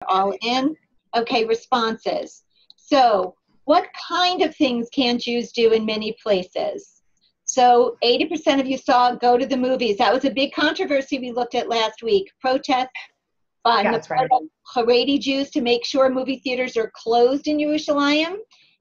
All in? Okay, responses. So what kind of things can Jews do in many places? So 80% of you saw go to the movies. That was a big controversy we looked at last week. Protests by Haredi Jews to make sure movie theaters are closed in Yerushalayim,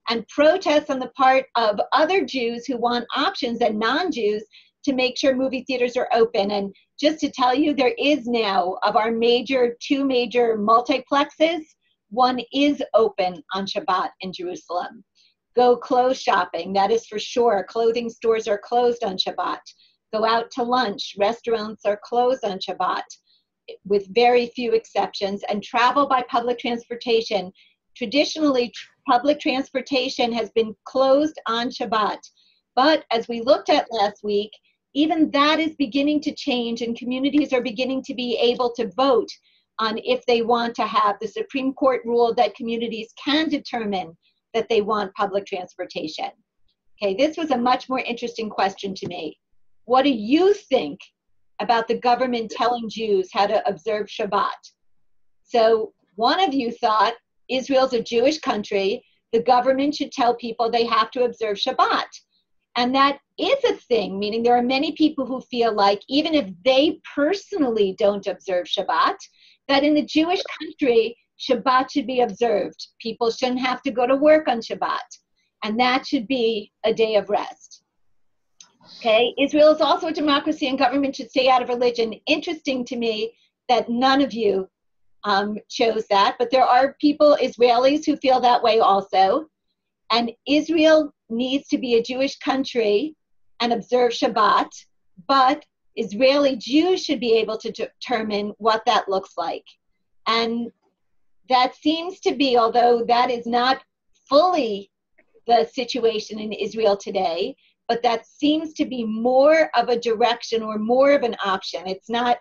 and protests on the part of other Jews who want options and non-Jews to make sure movie theaters are open. And just to tell you, there is now, of our two major multiplexes, one is open on Shabbat in Jerusalem. Go clothes shopping, that is for sure. Clothing stores are closed on Shabbat. Go out to lunch, restaurants are closed on Shabbat, with very few exceptions. And travel by public transportation. Traditionally, public transportation has been closed on Shabbat. But as we looked at last week, even that is beginning to change, and communities are beginning to be able to vote on if they want to have the Supreme Court rule that communities can determine that they want public transportation. Okay, this was a much more interesting question to me. What do you think about the government telling Jews how to observe Shabbat? So one of you thought Israel's a Jewish country, the government should tell people they have to observe Shabbat. And that is a thing, meaning there are many people who feel like even if they personally don't observe Shabbat, that in the Jewish country, Shabbat should be observed. People shouldn't have to go to work on Shabbat. And that should be a day of rest. Okay, Israel is also a democracy and government should stay out of religion. Interesting to me that none of you chose that, but there are people, Israelis, who feel that way also. And Israel needs to be a Jewish country and observe Shabbat, but Israeli Jews should be able to determine what that looks like. And that seems to be, although that is not fully the situation in Israel today, but that seems to be more of a direction or more of an option. It's not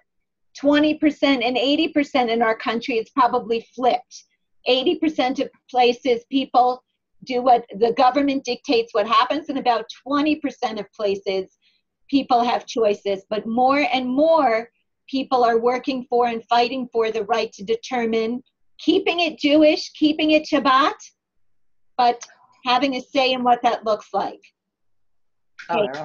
20% and 80% in our country, it's probably flipped. 80% of places people do what the government dictates what happens, and about 20% of places people have choices, but more and more people are working for and fighting for the right to determine keeping it Jewish, keeping it Shabbat, but having a say in what that looks like. Okay.